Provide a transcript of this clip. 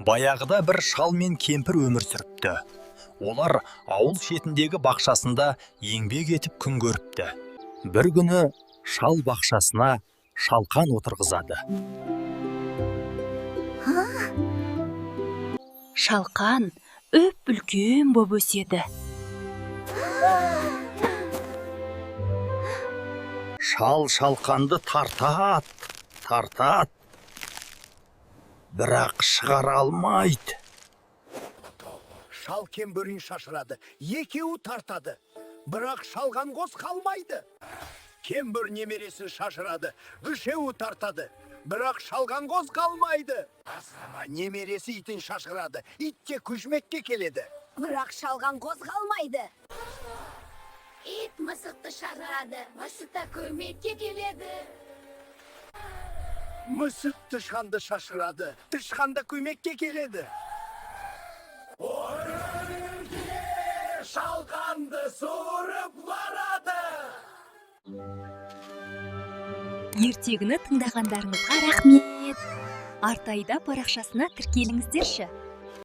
Баяғыда бір шал мен кемпір өмір сүріпті. Олар ауыл шетіндегі бақшасында еңбек етіп күн көріпті. Бір күні шал бақшасына шалқан отырғызады. Шалқан үлкен боп өседі. Шал шалқанды тартат, бірақ шығара алмайды. Шал кемпірін шашырады, екеуі тартады, бірақ шалған қозғалмайды. Кемпір немересін шашырады, үшеуі тартады, бірақ шалған қозғалмайды. Немересі итін шашырады, итке күжмекке келеді, бірақ шалған қозғалмайды. Ит мысықты шашырады, мысықта көмекке келеді. Мысық тышқанды шашырады, тышқанда көмекке келеді. Шалқанды суырып барады. Ертегіні тыңдағандарыңызға рахмет. Артайда парақшасына тіркеліңіздерші.